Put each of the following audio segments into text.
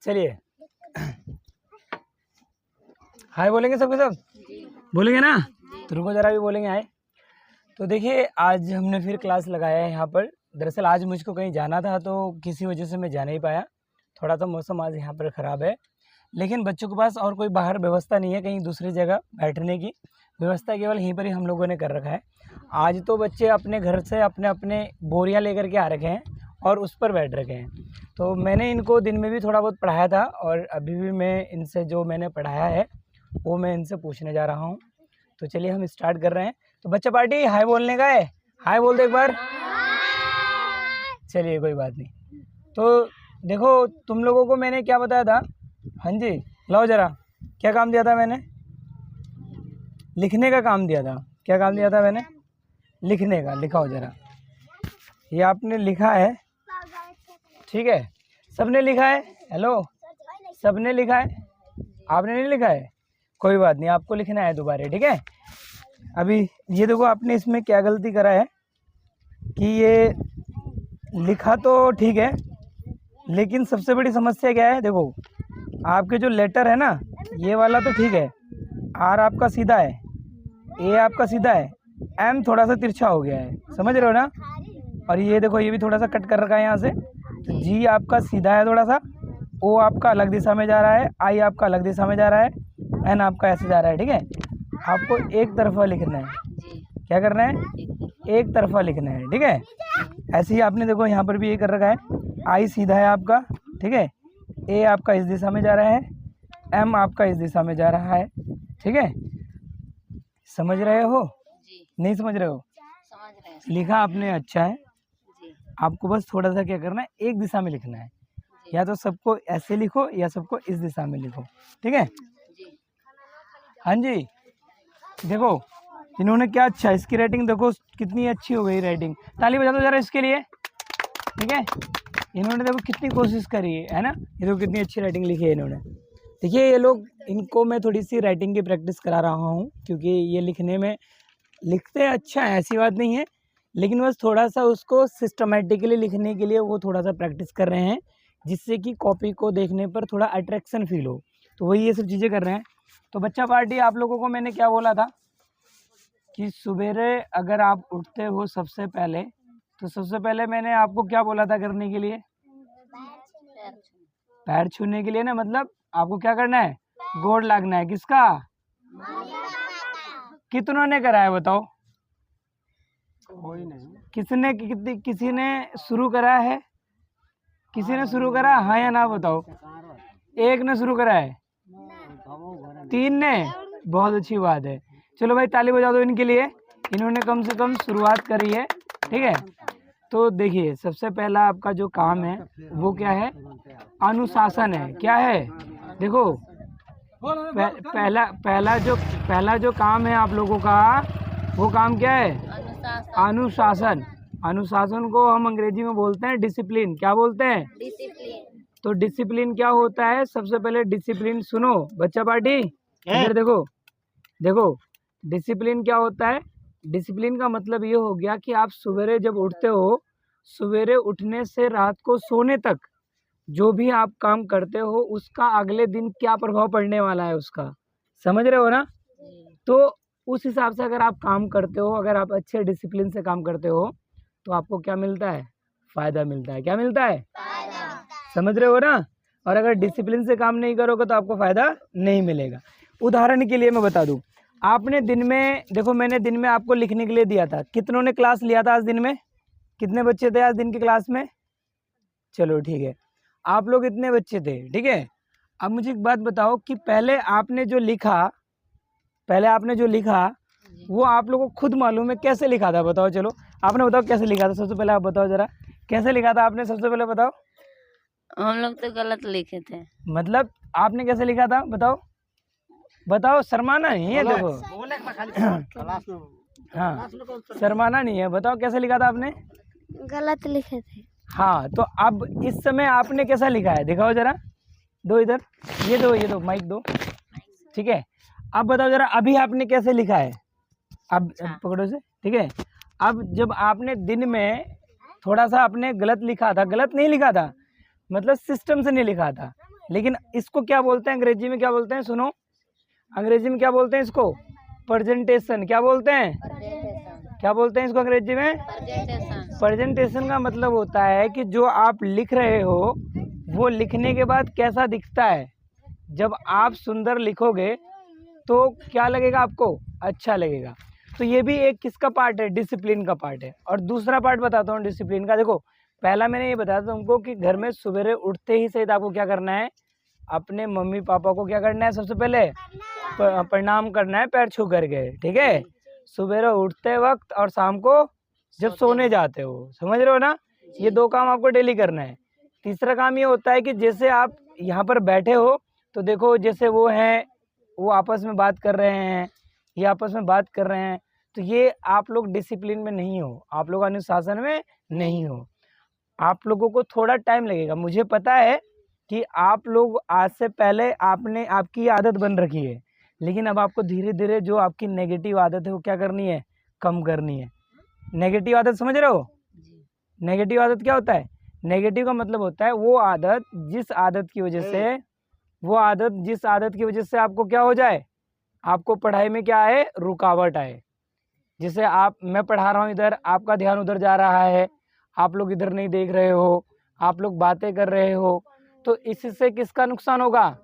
चलिए हाय बोलेंगे सबके सब, बोलेंगे ना? तो रुको जरा भी बोलेंगे हाय। तो देखिए आज हमने फिर क्लास लगाया है यहाँ पर। दरअसल आज मुझको कहीं जाना था तो किसी वजह से मैं जा नहीं पाया। थोड़ा सा मौसम आज यहाँ पर ख़राब है, लेकिन बच्चों के पास और कोई बाहर व्यवस्था नहीं है कहीं दूसरी जगह बैठने की। व्यवस्था केवल यहीं पर ही हम लोगों ने कर रखा है। आज तो बच्चे अपने घर से अपने अपने बोरियां लेकर के आ रखे हैं और उस पर बैठ रखे हैं। तो मैंने इनको दिन में भी थोड़ा बहुत पढ़ाया था और अभी भी मैं इनसे जो मैंने पढ़ाया है वो मैं इनसे पूछने जा रहा हूँ। तो चलिए हम स्टार्ट कर रहे हैं। तो बच्चा पार्टी हाय बोलने का है, हाय बोल दो एक बार। चलिए कोई बात नहीं। तो देखो तुम लोगों को मैंने क्या बताया था? हाँ जी लाओ जरा, क्या काम दिया था मैंने? लिखने का काम दिया था। क्या काम दिया था मैंने? लिखने का। लिखाओ जरा। ये आपने लिखा है, ठीक है? सबने लिखा है? हेलो, सबने लिखा है? आपने नहीं लिखा है? कोई बात नहीं, आपको लिखना है दोबारा, ठीक है? अभी ये देखो आपने इसमें क्या गलती करा है कि ये लिखा तो ठीक है, लेकिन सबसे बड़ी समस्या क्या है? देखो आपके जो लेटर है ना, ये वाला तो ठीक है, आर आपका सीधा है, ए आपका सीधा है, एम थोड़ा सा तिरछा हो गया है, समझ रहे हो ना? और ये देखो ये भी थोड़ा सा कट कर रखा है यहाँ से। तो जी आपका सीधा है थोड़ा सा, ओ आपका अलग दिशा में जा रहा है, आई आपका अलग दिशा में जा रहा है, एन आपका ऐसे जा रहा है, ठीक है? आपको एक तरफा लिखना है। क्या करना है? एक तरफा लिखना है, ठीक है? ऐसे ही आपने देखो यहाँ पर भी ये कर रखा है, आई सीधा है आपका, ठीक है? ए आपका इस दिशा में जा रहा है, एम आपका इस दिशा में जा रहा है, ठीक है? समझ रहे हो? नहीं समझ रहे हो? लिखा आपने अच्छा है, आपको बस थोड़ा सा क्या करना है, एक दिशा में लिखना है। या तो सबको ऐसे लिखो या सबको इस दिशा में लिखो, ठीक है? हाँ जी देखो इन्होंने क्या अच्छा, इसकी राइटिंग देखो कितनी अच्छी हो गई राइटिंग। ताली बजा दो जरा इसके लिए, ठीक है? इन्होंने देखो कितनी कोशिश करी है ना? ये देखो कितनी अच्छी राइटिंग लिखी है इन्होंने। देखिए ये लोग, इनको मैं थोड़ी सी राइटिंग की प्रैक्टिस करा रहा हूँ, क्योंकि ये लिखने में लिखते हैं अच्छा है, ऐसी बात नहीं है, लेकिन बस थोड़ा सा उसको सिस्टमेटिकली लिखने के लिए वो थोड़ा सा प्रैक्टिस कर रहे हैं, जिससे कि कॉपी को देखने पर थोड़ा अट्रैक्शन फील हो। तो वही ये सब चीज़ें कर रहे हैं। तो बच्चा पार्टी आप लोगों को मैंने क्या बोला था कि सवेरे अगर आप उठते हो सबसे पहले, तो सबसे पहले मैंने आपको क्या बोला था करने के लिए? पैर छूने के लिए ना, मतलब आपको क्या करना है? गोड़ लागना है। किसका? कितनों ने करा है बताओ? कोई नहीं। किसी ने शुरू करा है? किसी ने शुरू करा? हाँ या ना बताओ। एक ने शुरू करा है, 3 ने? बहुत अच्छी बात है। चलो भाई ताली बजा दो इनके लिए, इन्होंने कम से कम शुरुआत करी है, ठीक है? तो देखिए सबसे पहला आपका जो काम है वो क्या है? अनुशासन है। क्या है? देखो पहला जो काम है आप लोगों का, वो काम क्या है? अनुशासन। अनुशासन को हम अंग्रेजी में बोलते हैं डिसिप्लिन। क्या बोलते हैं? डिसिप्लिन। तो डिसिप्लिन क्या होता है? सबसे पहले डिसिप्लिन सुनो बच्चा पार्टी, इधर देखो। देखो डिसिप्लिन क्या होता है? डिसिप्लिन का मतलब ये हो गया कि आप सवेरे जब उठते हो, सवेरे उठने से रात को सोने तक जो भी आप काम करते हो उसका अगले दिन क्या प्रभाव पड़ने वाला है उसका, समझ रहे हो ना? तो उस हिसाब से अगर आप काम करते हो, अगर आप अच्छे डिसिप्लिन से काम करते हो, तो आपको क्या मिलता है? फ़ायदा मिलता है। क्या मिलता है? समझ रहे हो ना? और अगर डिसिप्लिन से काम नहीं करोगे तो आपको फ़ायदा नहीं मिलेगा। उदाहरण के लिए मैं बता दूं, आपने दिन में देखो, मैंने दिन में आपको लिखने के लिए दिया था। कितनों ने क्लास लिया था आज दिन में? कितने बच्चे थे आज दिन की क्लास में? चलो ठीक है, आप लोग इतने बच्चे थे, ठीक है? अब मुझे एक बात बताओ कि पहले आपने जो लिखा वो आप लोगों को खुद मालूम है कैसे लिखा था? बताओ, चलो आपने बताओ कैसे लिखा था। सबसे पहले आप बताओ जरा, कैसे लिखा था आपने? सबसे पहले बताओ। हम लोग तो गलत लिखे थे। मतलब आपने कैसे लिखा था? बताओ बताओ, शर्माना नहीं है। देखो हाँ शर्माना नहीं है, बताओ कैसे लिखा था आपने? गलत लिखे थे। हाँ तो अब इस समय आपने कैसा लिखा है दिखाओ जरा, दो इधर, ये दो माइक दो, ठीक है? अब बताओ जरा अभी आपने कैसे लिखा है? अब पकड़ो से, ठीक है? अब जब आपने दिन में थोड़ा सा आपने गलत लिखा था, गलत नहीं लिखा था मतलब सिस्टम से नहीं लिखा था, लेकिन इसको क्या बोलते हैं अंग्रेजी में, क्या बोलते हैं? सुनो, अंग्रेजी में क्या बोलते हैं इसको? प्रेजेंटेशन। क्या बोलते हैं? क्या बोलते हैं इसको अंग्रेजी में? प्रेजेंटेशन का मतलब होता है कि जो आप लिख रहे हो वो लिखने के बाद कैसा दिखता है। जब आप सुंदर लिखोगे तो क्या लगेगा आपको? अच्छा लगेगा। तो ये भी एक किसका पार्ट है? डिसिप्लिन का पार्ट है। और दूसरा पार्ट बताता हूँ डिसिप्लिन का। देखो, पहला मैंने ये बताया था तुमको कि घर में सवेरे उठते ही सहित आपको क्या करना है? अपने मम्मी पापा को क्या करना है? सबसे पहले प्रणाम करना है, पैर छू करके, ठीक है? सवेरे उठते वक्त और शाम को जब सोने जाते हो, समझ रहे हो ना? ये 2 काम आपको डेली करना है। तीसरा काम ये होता है कि जैसे आप यहाँ पर बैठे हो तो देखो, जैसे वो हैं, वो आपस में बात कर रहे हैं, ये आपस में बात कर रहे हैं, तो ये आप लोग डिसिप्लिन में नहीं हो, आप लोग अनुशासन में नहीं हो। आप लोगों को थोड़ा टाइम लगेगा। मुझे पता है कि आप लोग आज से पहले आपकी आदत बन रखी है, लेकिन अब आपको धीरे धीरे जो आपकी नेगेटिव आदत है वो क्या करनी है? कम करनी है। नेगेटिव आदत समझ रहे हो? नेगेटिव आदत क्या होता है? नेगेटिव का मतलब होता है वो आदत जिस आदत की वजह से आपको क्या हो जाए? आपको पढ़ाई में क्या आए? रुकावट आए। जैसे मैं पढ़ा रहा हूँ इधर, आपका ध्यान उधर जा रहा है, आप लोग इधर नहीं देख रहे हो, आप लोग बातें कर रहे हो, तो इससे किसका नुकसान होगा?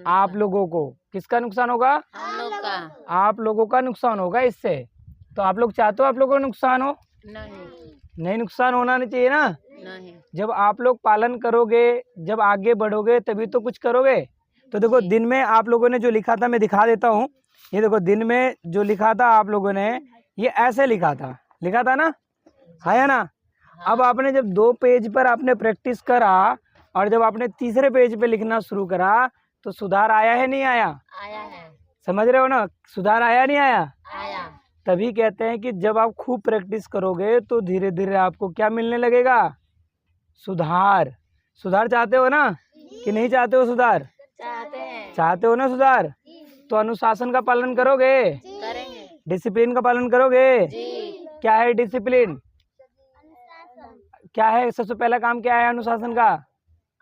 आप लोगों को। किसका नुकसान होगा? हम लोग का। आप लोगों का नुकसान होगा इससे। तो आप लोग चाहते हो आप लोगों का नुकसान हो? नहीं, नुकसान होना नहीं चाहिए ना। नहीं। जब आप लोग पालन करोगे, जब आगे बढ़ोगे तभी तो कुछ करोगे। तो देखो, दिन में आप लोगों ने जो लिखा था मैं दिखा देता हूँ। ये देखो, दिन में जो लिखा था आप लोगों ने, ये ऐसे लिखा था ना, है ना? अब आपने जब 2 पेज पर आपने प्रैक्टिस करा और जब आपने तीसरे पेज पे लिखना शुरू करा तो सुधार आया है नहीं आया? आया है। समझ रहे हो ना? सुधार आया नहीं आया? आया। तभी कहते हैं कि जब आप खूब प्रैक्टिस करोगे तो धीरे धीरे आपको क्या मिलने लगेगा? सुधार। सुधार चाहते हो ना कि नहीं चाहते हो? सुधार चाहते हो ना? सुधार तो अनुशासन का पालन करोगे, करेंगे। डिसिप्लिन का पालन करोगे। जी। क्या है डिसिप्लिन? क्या है? सबसे पहला काम क्या है अनुशासन का?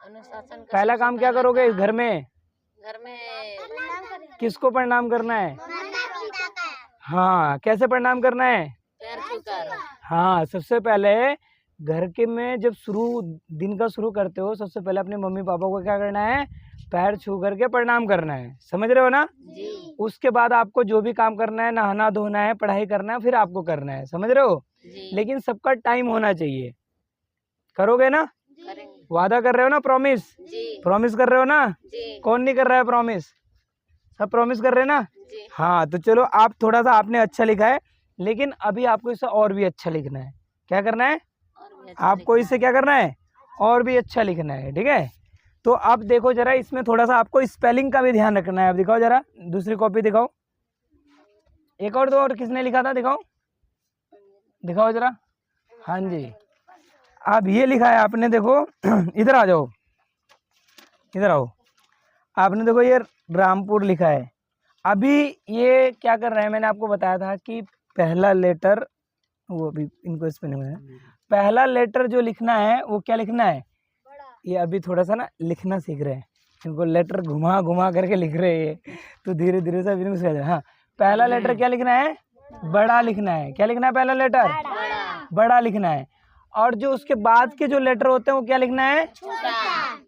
अनुशासन का पहला काम क्या करोगे घर में? किसको प्रणाम करना है? हाँ, कैसे प्रणाम करना है? पैर छूकर। हाँ, सबसे पहले घर के में जब दिन का शुरू करते हो, सबसे पहले अपने मम्मी पापा को क्या करना है? पैर छू करके प्रणाम करना है। समझ रहे हो ना? जी। उसके बाद आपको जो भी काम करना है, नहाना धोना है, पढ़ाई करना है, फिर आपको करना है। समझ रहे हो? जी। लेकिन सबका टाइम होना चाहिए। करोगे ना? करेंगे। वादा कर रहे हो ना? प्रॉमिस? जी। प्रॉमिस कर रहे हो ना? जी। कौन नहीं कर रहा है प्रॉमिस? सब प्रॉमिस कर रहे हैं ना? जी। हाँ, तो चलो, आप थोड़ा सा आपने अच्छा लिखा है, लेकिन अभी आपको इससे और भी अच्छा लिखना है। क्या करना है? आपको इससे क्या करना है? और भी अच्छा लिखना है, ठीक है? तो अब देखो जरा, इसमें थोड़ा सा आपको स्पेलिंग का भी ध्यान रखना है। अब दिखाओ जरा, दूसरी कॉपी दिखाओ। एक और दो, और किसने लिखा था? दिखाओ जरा। हाँ जी, अब ये लिखा है आपने, देखो इधर आ जाओ, इधर आओ। आपने देखो ये रामपुर लिखा है। अभी ये क्या कर रहे हैं? मैंने आपको बताया था कि पहला लेटर, वो अभी इनको स्पेलिंग में पहला लेटर जो लिखना है वो क्या लिखना है? ये अभी थोड़ा सा ना लिखना सीख रहे हैं, इनको लेटर घुमा घुमा करके लिख रहे हैं, तो धीरे धीरे से इनको सीख। हाँ, पहला लेटर क्या लिखना है? बड़ा लिखना है। क्या लिखना है? पहला लेटर बड़ा लिखना है। और जो उसके बाद के जो लेटर होते हैं वो क्या लिखना है?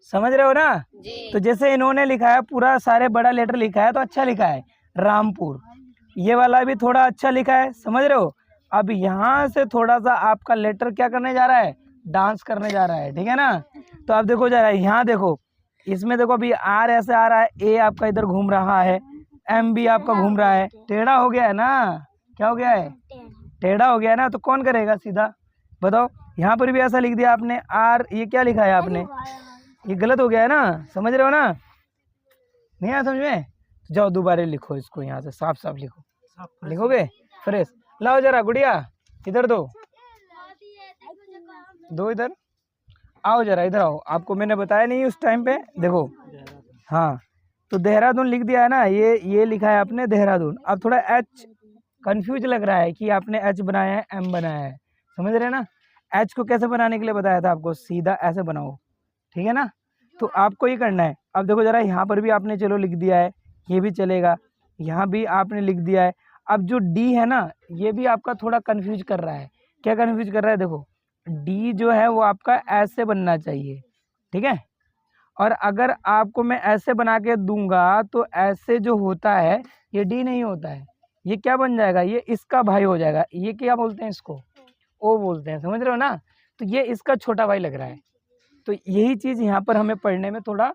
समझ रहे हो ना? तो जैसे इन्होंने लिखा है पूरा सारे बड़ा लेटर लिखा है तो अच्छा लिखा है रामपुर। ये वाला भी थोड़ा अच्छा लिखा है, समझ रहे हो? अब यहाँ से थोड़ा सा आपका लेटर क्या करने जा रहा है? डांस करने जा रहा है, ठीक है ना? तो आप देखो जरा, यहाँ देखो, इसमें देखो अभी आर ऐसे आ रहा है, ए आपका इधर घूम रहा है, एम भी आपका घूम रहा है, टेढ़ा हो गया है ना? क्या हो गया है? टेढ़ा हो गया है ना? तो कौन करेगा सीधा? बताओ। यहाँ पर भी ऐसा लिख दिया आपने, आर, ये क्या लिखा है आपने? ये गलत हो गया है ना? समझ रहे हो ना? नहीं आया समझ में? तो जाओ दोबारा लिखो इसको, यहाँ से साफ साफ लिखो। लिखोगे फ्रेश? लाओ जरा गुड़िया, इधर दो इधर आओ जरा, इधर आओ। आपको मैंने बताया नहीं उस टाइम पे? देखो, हाँ, तो देहरादून लिख दिया है ना, ये लिखा है आपने देहरादून। अब थोड़ा एच कंफ्यूज लग रहा है कि आपने एच बनाया है, एम बनाया है, समझ रहे हैं ना? एच को कैसे बनाने के लिए बताया था आपको? सीधा ऐसे बनाओ, ठीक है ना? तो आपको ये करना है, अब देखो ज़रा, यहाँ पर भी आपने चलो लिख दिया है, ये भी चलेगा, यहाँ भी आपने लिख दिया है। अब जो डी है ना, ये भी आपका थोड़ा कंफ्यूज कर रहा है। क्या कंफ्यूज कर रहा है? देखो डी जो है वो आपका ऐसे बनना चाहिए, ठीक है। और अगर आपको मैं ऐसे बना के दूंगा तो ऐसे जो होता है ये डी नहीं होता है, ये क्या बन जाएगा? ये इसका भाई हो जाएगा। ये क्या बोलते हैं इसको? ओ बोलते हैं, समझ रहे हो ना। तो ये इसका छोटा भाई लग रहा है। तो यही चीज़ यहाँ पर हमें पढ़ने में थोड़ा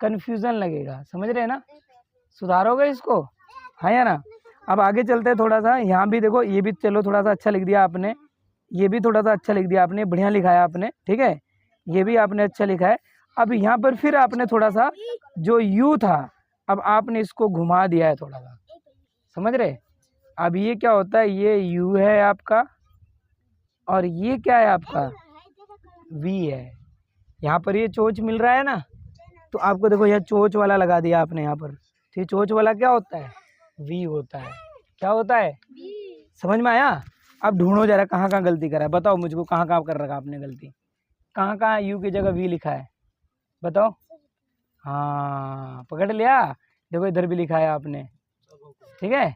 कन्फ्यूज़न लगेगा, समझ रहे हैं ना। सुधारोगे इसको, हाँ या ना। अब आगे चलते हैं थोड़ा सा। यहाँ भी देखो, ये भी चलो थोड़ा सा अच्छा लिख दिया आपने, ये भी थोड़ा सा अच्छा लिख दिया आपने, बढ़िया लिखा है आपने, ठीक है। ये भी आपने अच्छा लिखा है। अब यहाँ पर फिर आपने थोड़ा सा जो यू था, अब आपने इसको घुमा दिया है थोड़ा सा, समझ रहे। अब ये क्या होता है? ये यू है आपका, और ये क्या है आपका? वी है। यहाँ पर ये चोच मिल रहा है ना, तो आपको देखो यह चोच वाला लगा दिया आपने यहाँ पर। तो ये चोच वाला क्या होता है? वी होता है। क्या होता है? समझ में आया? अब ढूंढो जरा कहाँ कहाँ गलती करा है, बताओ मुझको, कहाँ कहाँ कर रखा आपने गलती, कहाँ कहाँ यू की जगह वी लिखा है, बताओ। हाँ, पकड़ लिया। देखो इधर भी लिखा है आपने, ठीक है।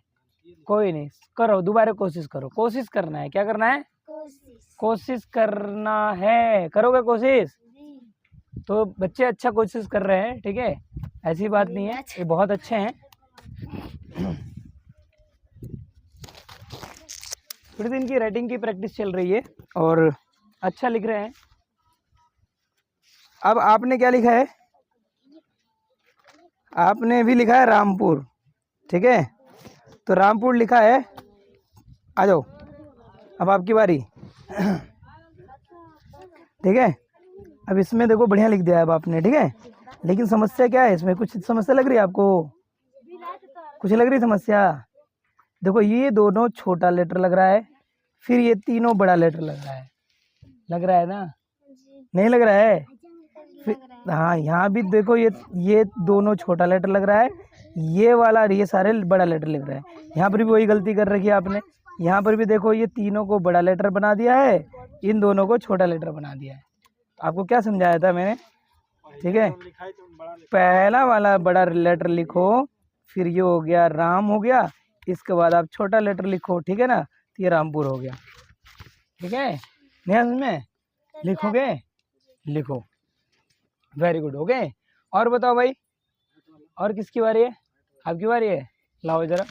कोई नहीं, करो दोबारा, कोशिश करो। कोशिश करना है, क्या करना है? कोशिश करना है। करोगे कोशिश? तो बच्चे अच्छा कोशिश कर रहे हैं, ठीक है, ऐसी बात नहीं है, ये बहुत अच्छे हैं। थोड़ी दिन की राइटिंग की प्रैक्टिस चल रही है और अच्छा लिख रहे हैं। अब आपने क्या लिखा है? आपने भी लिखा है रामपुर, ठीक है। तो रामपुर लिखा है, आ जाओ, अब आपकी बारी, ठीक है। अब इसमें देखो बढ़िया लिख दिया है अब आपने, ठीक है। लेकिन समस्या क्या है इसमें? कुछ समस्या लग रही है आपको? कुछ लग रही समस्या? देखो ये दोनों छोटा लेटर लग रहा है, फिर ये तीनों बड़ा लेटर लग रहा है ना? नहीं लग रहा है? फिर हाँ, यहाँ भी देखो ये दोनों छोटा लेटर लग रहा है, ये वाला ये सारे बड़ा लेटर लग रहा है। यहाँ पर भी वही गलती कर रखी है आपने। यहाँ पर भी देखो ये तीनों को बड़ा लेटर बना दिया है, इन दोनों को छोटा लेटर बना दिया है। आपको क्या समझाया था मैंने, ठीक है। पहला वाला बड़ा लेटर लिखो, फिर ये हो गया राम हो गया, इसके बाद आप छोटा लेटर लिखो, ठीक है ना। तो ये रामपुर हो गया, ठीक है। नहीं समझ में? लिखोगे? लिखो, वेरी गुड, ओके। और बताओ भाई, और किसकी बारी है? आपकी बारी है। लाओ जरा,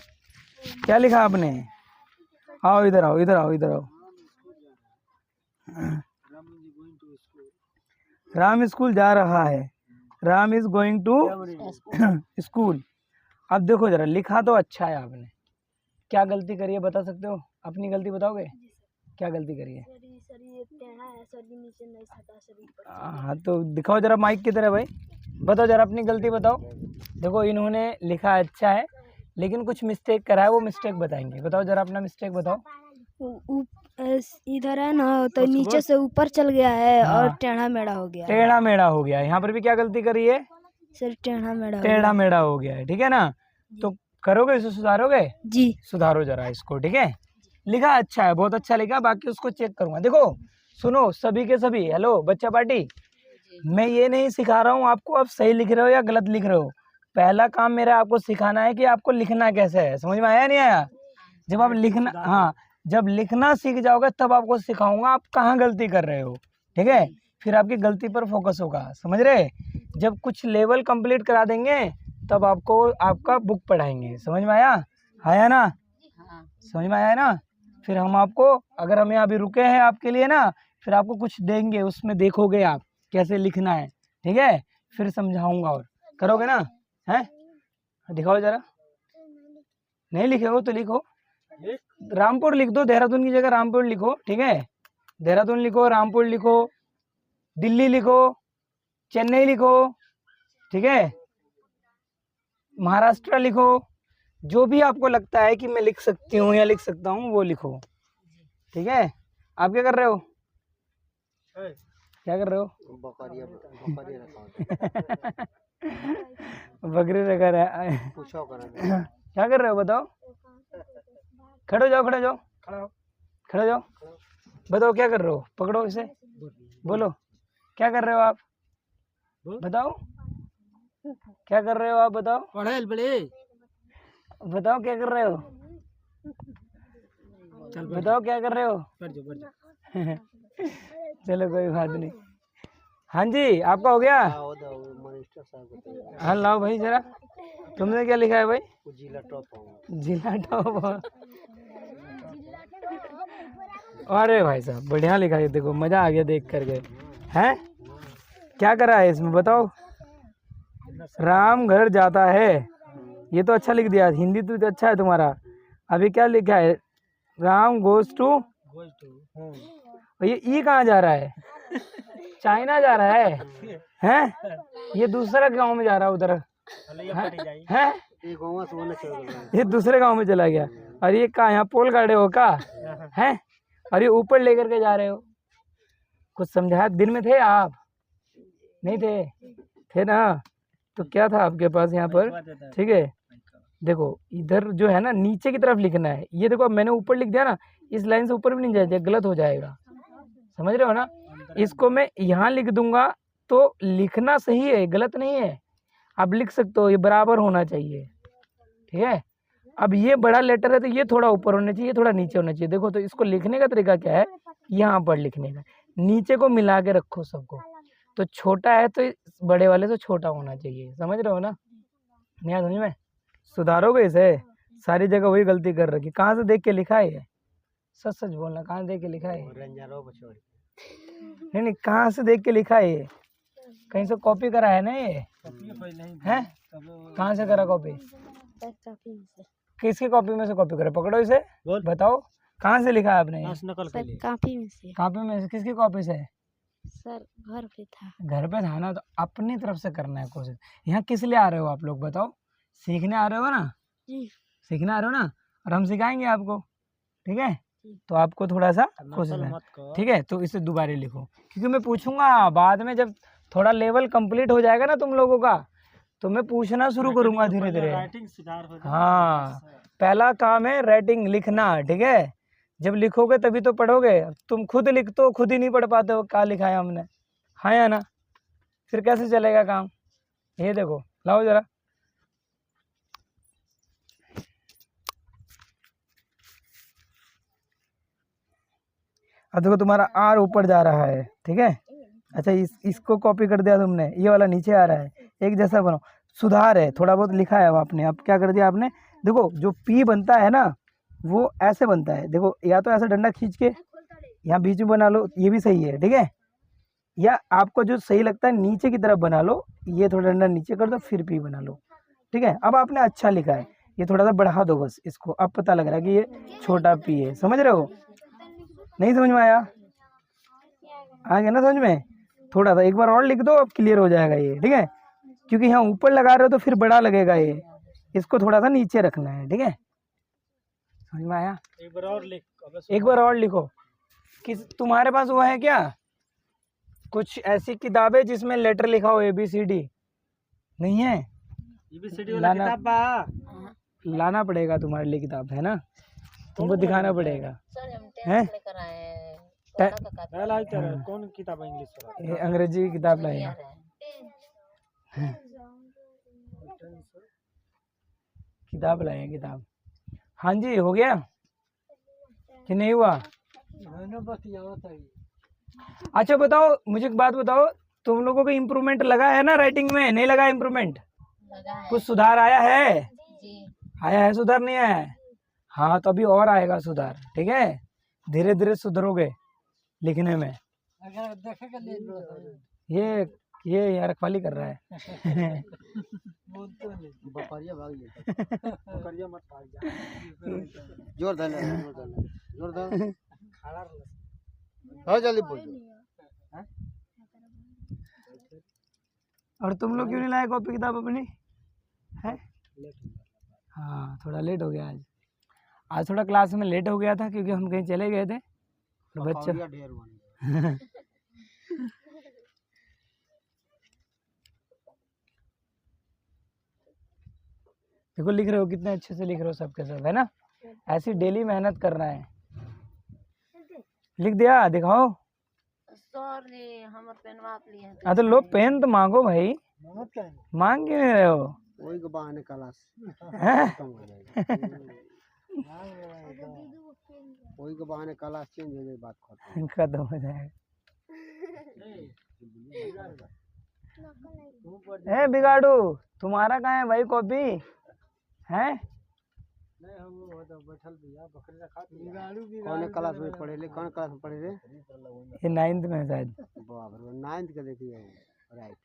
क्या लिखा आपने? आओ इधर आओ, इधर आओ, इधर आओ। राम स्कूल जा रहा है, Ram is going to school. अब देखो जरा, लिखा तो अच्छा है आपने, क्या गलती करी है बता सकते हो? अपनी गलती बताओगे? क्या गलती करी है? हाँ तो दिखाओ जरा माइक की तरह भाई, बताओ जरा अपनी गलती बताओ। देखो इन्होंने लिखा अच्छा है, लेकिन कुछ मिस्टेक करा है, वो मिस्टेक बताएंगे। बताओ जरा अपना मिस्टेक बताओ। इधर है ना, तो नीचे से ऊपर चल गया है और टेढ़ा मेढ़ा हो गया। टेढ़ा मेढ़ा हो गया। यहाँ पर भी क्या गलती करी है? सर टेढ़ा मेढ़ा हो गया है, ठीक है ना। तो करोगे इसे, सुधारोगे? जी सुधारो जरा इसको, ठीक है। लिखा अच्छा है, बहुत अच्छा लिखा, बाकी उसको चेक करूंगा। देखो सुनो सभी के सभी, हेलो बच्चा पार्टी, मैं ये नहीं सिखा रहा हूँ आपको आप सही लिख रहे हो या गलत लिख रहे हो। पहला काम मेरा आपको सिखाना है कि आपको लिखना कैसे है। समझ में आया नहीं आया? जब आप लिखना, हाँ, जब लिखना सीख जाओगे तब आपको सिखाऊंगा आप कहाँ गलती कर रहे हो, ठीक है। फिर आपकी गलती पर फोकस होगा, समझ रहे। जब कुछ लेवल कंप्लीट करा देंगे तब आपको आपका बुक पढ़ाएंगे। समझ में आया? आया ना? समझ में आया ना? फिर हम आपको, अगर हम यहाँ अभी रुके हैं आपके लिए ना, फिर आपको कुछ देंगे, उसमें देखोगे आप कैसे लिखना है, ठीक है। फिर समझाऊंगा, और करोगे ना? हैं, दिखाओ जरा। नहीं लिखे हो तो लिखो, रामपुर लिख दो, देहरादून की जगह रामपुर लिखो, ठीक है। देहरादून लिखो, रामपुर लिखो, दिल्ली लिखो, चेन्नई लिखो, ठीक है, महाराष्ट्र लिखो। जो भी आपको लगता है कि मैं लिख सकती हूँ या लिख सकता हूँ वो लिखो, ठीक है। आप क्या कर रहे हो? क्या कर रहे हो? बकरी रखा है। क्या कर रहे हो बताओ? खड़े हो जाओ, खड़े हो जाओ, खड़े हो जाओ, बताओ क्या कर रहे हो? पकड़ो इसे, बोलो क्या कर रहे हो आप, बताओ। क्या कर रहे हो आप बताओ? पढ़े बड़े बताओ क्या कर रहे हो? बताओ क्या कर रहे हो? बढ़ जाओ चलो कोई बात नहीं। हाँ जी, आपका हो गया? हाँ लाओ भाई जरा। तुमने क्या लिखा है भाई? जिला टॉप। अरे भाई साहब बढ़िया लिखा है, देखो मजा आ गया देख करके। हैं क्या करा है इसमें बताओ? राम घर जाता है, ये तो अच्छा लिख दिया। हिंदी तो अच्छा है तुम्हारा। अभी क्या लिखा है? Ram goes to. ये ई कहाँ जा रहा है? चाइना जा रहा है? हैं? ये दूसरा गांव में जा रहा है उधर है? ये दूसरे गांव में चला गया। और ये कहाँ यहाँ पोल गाड़े हो का हैं? और ये ऊपर लेकर के जा रहे हो। कुछ समझाया? दिन में थे आप? नहीं थे? थे ना? तो क्या था आपके पास यहाँ पर? ठीक है देखो इधर जो है ना नीचे की तरफ लिखना है। ये देखो मैंने ऊपर लिख दिया ना, इस लाइन से ऊपर भी नहीं जाएगा, गलत हो जाएगा। समझ रहे हो ना? इसको मैं यहाँ लिख दूंगा तो लिखना सही है, गलत नहीं है। आप लिख सकते हो, ये बराबर होना चाहिए। ठीक है। अब ये बड़ा लेटर है तो ये थोड़ा ऊपर होना चाहिए, थोड़ा नीचे होना चाहिए। देखो तो इसको लिखने का तरीका क्या है? यहाँ पर लिखने का, नीचे को मिला के रखो सबको। तो छोटा है तो बड़े वाले से छोटा होना चाहिए। समझ रहे हो ना? नहीं समझ में? सुधारोगे इसे? सारी जगह वही गलती कर रखी। कहाँ से देख के लिखा है ये? सच सच बोलना, कहाँ से देख के लिखा है? नहीं कहाँ से देख के लिखा है ये? कहीं से कॉपी करा है ना ये? हैं? कहाँ से करा कॉपी? किसकी कॉपी में से कॉपी करा? पकड़ो इसे, बताओ कहाँ से लिखा है आपने? काफी में से। कॉपी में से? किसकी कॉपी से? सर घर पे था। घर पे था ना, तो अपनी तरफ से करना है कोशिश। यहाँ किस लिए आ रहे हो आप लोग बताओ? सीखने आ रहे हो ना? सीखने आ रहे हो ना? और हम सिखाएंगे आपको। ठीक है तो आपको थोड़ा सा कोशिश है। ठीक है तो इसे दोबारा लिखो, क्योंकि मैं पूछूंगा बाद में जब थोड़ा लेवल कंप्लीट हो जाएगा ना तुम लोगों का, तो मैं पूछना शुरू करूंगा धीरे धीरे। हाँ पहला काम है राइटिंग, लिखना। ठीक है जब लिखोगे तभी तो पढ़ोगे। तुम खुद लिख तो खुद ही नहीं पढ़ पाते हो क्या लिखा है हमने, हाँ या ना? फिर कैसे चलेगा काम? ये देखो लाओ जरा। अब देखो तुम्हारा आर ऊपर जा रहा है। ठीक है अच्छा इसको कॉपी कर दिया तुमने, ये वाला नीचे आ रहा है। एक जैसा बनो, सुधार है, थोड़ा बहुत लिखा है अब आपने। अब क्या कर दिया आपने? देखो जो पी बनता है ना वो ऐसे बनता है। देखो या तो ऐसा डंडा खींच के यहाँ बीच में बना लो, ये भी सही है। ठीक है या आपको जो सही लगता है नीचे की तरफ बना लो, ये थोड़ा डंडा नीचे कर दो फिर पी बना लो। ठीक है अब आपने अच्छा लिखा है, ये थोड़ा सा बढ़ा दो बस इसको। अब पता लग रहा है कि ये छोटा पी है। समझ रहे हो? नहीं समझ में आया? आ गया ना समझ में? थोड़ा सा एक बार और लिख दो, अब क्लियर हो जाएगा ये। ठीक है क्योंकि यहाँ ऊपर लगा रहे हो तो फिर बड़ा लगेगा ये, इसको थोड़ा सा नीचे रखना है। ठीक है समझ में आया? एक बार और लिख। एक बार और लिखो। किस तुम्हारे पास वो है क्या कुछ ऐसी किताबें जिसमें लेटर लिखा हो ABCD? नहीं है? ABCD वाला किताब बा? लाना पड़ेगा तुम्हारे लिए किताब, है ना? तुमको दिखाना पड़ेगा। सर हम हैं? टेंथ लेकर आए हैं। कौन किताब है इंग्लिश वाला? ये अंग्रेजी की किताब लाए हैं। किताब लाए हैं किताब। हाँ जी हो गया कि नहीं हुआ? अच्छा बताओ मुझे एक बात बताओ, तुम लोगों को इम्प्रूवमेंट लगा है ना राइटिंग में? नहीं लगा इम्प्रूवमेंट? कुछ सुधार आया है? आया है सुधार? नहीं आया है? हाँ तो अभी और आएगा सुधार। ठीक है धीरे धीरे सुधरोगे लिखने में। ये यार रखवाली कर रहा है। और तुम लोग क्यों नहीं लाए कॉपी किताब अपनी? है हाँ थोड़ा लेट हो गया आज थोड़ा क्लास में लेट हो गया था क्योंकि हम कहीं चले गए थे और बच्चा देखो लिख रहे हो कितने अच्छे से लिख रहे हो सबके सब, है ना? ऐसी डेली मेहनत करना है। लिख दिया? दिखाओ। सॉरी हम पेन वाप लिए। हाँ तो लो पेन तो मांगो भाई। मांग क्यों नहीं रहे हो? वही के बहाने क्लास हैं? खत्म हो जाएगा। वही के बहाने क्लास चेंज हो जाए, बात खत्म। खत्म हो जाएगा। ए बिगाड़ू, तुम्हारा कहाँ है भाई कॉपी? हैं? कौन क्लास में पढ़े ले? कौन क्लास में पढ़े ले? ये 9th में है शायद। बाप रे, 9th का देखिए राइट।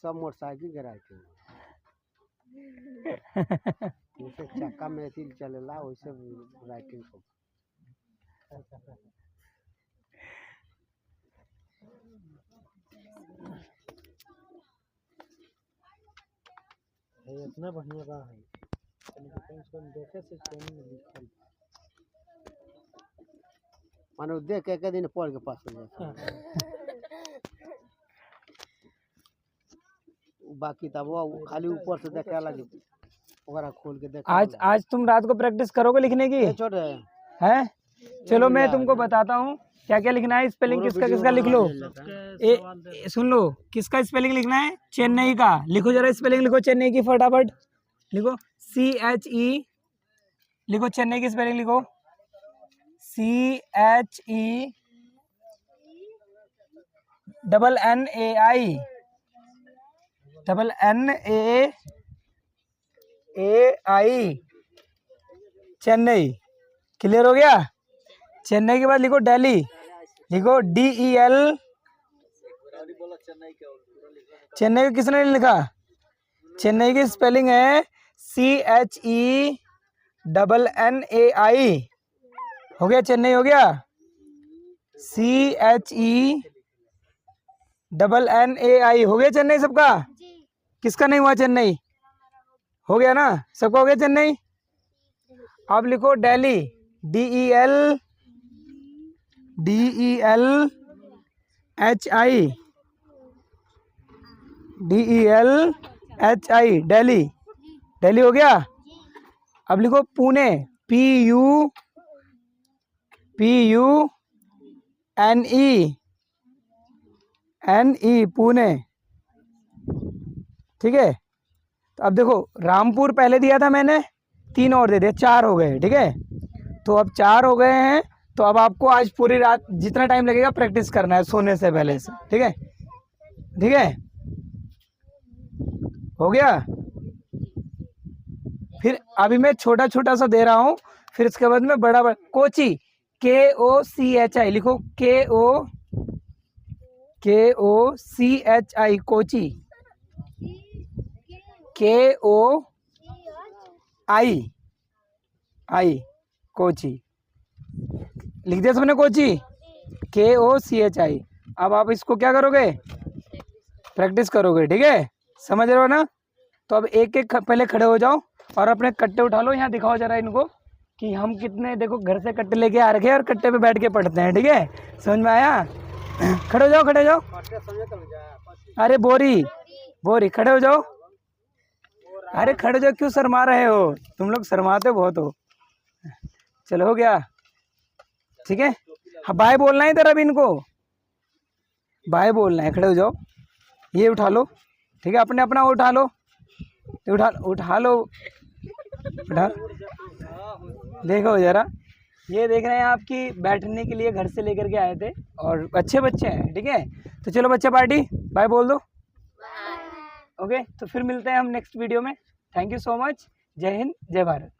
सब मोटरसाइकिल के राइट है। जैसे चक्का में ऐसी चलेला वैसे राइटिंग सब। इतना बढ़िया बा है, देखे से लिखल मानो देख के एक दिन पढ़ के पास हो जाता। बाकी तब वो खाली ऊपर से देखे लगे, ओकरा खोल के देख। आज तुम रात को प्रैक्टिस करोगे लिखने की? छोटे हैं? चलो मैं तुमको बताता हूँ क्या क्या लिखना है। स्पेलिंग किसका किसका लिख लो। सुन लो, किसका स्पेलिंग लिखना है? चेन्नई का। लिखो जरा स्पेलिंग, लिखो चेन्नई की फटाफट। लिखो CHE, लिखो चेन्नई की स्पेलिंग लिखो CHE NAI चेन्नई। क्लियर हो गया? चेन्नई के बाद लिखो दिल्ली, लिखो DEL। चेन्नई को किसने नहीं लिखा? चेन्नई की स्पेलिंग है CHENNAI। हो गया? चेन्नई हो गया? CHENNAI हो गया चेन्नई सबका? किसका नहीं हुआ चेन्नई? हो गया ना? सबका हो गया चेन्नई? अब लिखो दिल्ली, DELHI दिल्ली। दिल्ली हो गया? अब लिखो पुणे, PUNE पुणे। ठीक है? तो अब देखो, रामपुर पहले दिया था मैंने, 3 और दे दिया, 4 हो गए। ठीक है? तो अब 4 हो गए हैं, तो अब आपको आज पूरी रात जितना टाइम लगेगा प्रैक्टिस करना है सोने से पहले से। ठीक है? ठीक है? हो गया? फिर अभी मैं छोटा छोटा सा दे रहा हूँ, फिर इसके बाद में बड़ा कोची, KOCHI लिखो, KOCHI कोची, KOI कोची। लिख दिया सबने कोची, KOCHI। अब आप इसको क्या करोगे? प्रैक्टिस करोगे। ठीक है? समझ रहे हो ना? तो अब एक एक पहले खड़े हो जाओ और अपने कट्टे उठा लो। यहाँ दिखाओ जरा इनको कि हम कितने, देखो घर से कट्टे लेके आ रखे हैं और कट्टे पे बैठ के पढ़ते हैं। ठीक है? समझ में आया? खड़े हो जाओ, खड़े हो जाओ। अरे बोरी खड़े हो जाओ। अरे खड़े हो जाओ, क्यों शर्मा रहे हो? तुम लोग शर्माते बहुत हो। चलो हो गया? ठीक है? हाँ, बाय बोलना है इधर। अब इनको बाय बोलना है। खड़े हो जाओ, ये उठा लो। ठीक है? अपने अपना उठा लो, उठा लो, उठा। देखो जरा, ये देख रहे हैं आपकी बैठने के लिए घर से लेकर के आए थे और अच्छे बच्चे हैं। ठीक है? तो चलो बच्चे पार्टी बाय बोल दो। ओके, तो फिर मिलते हैं हम नेक्स्ट वीडियो में। Thank you so much. जय हिंद, जय भारत।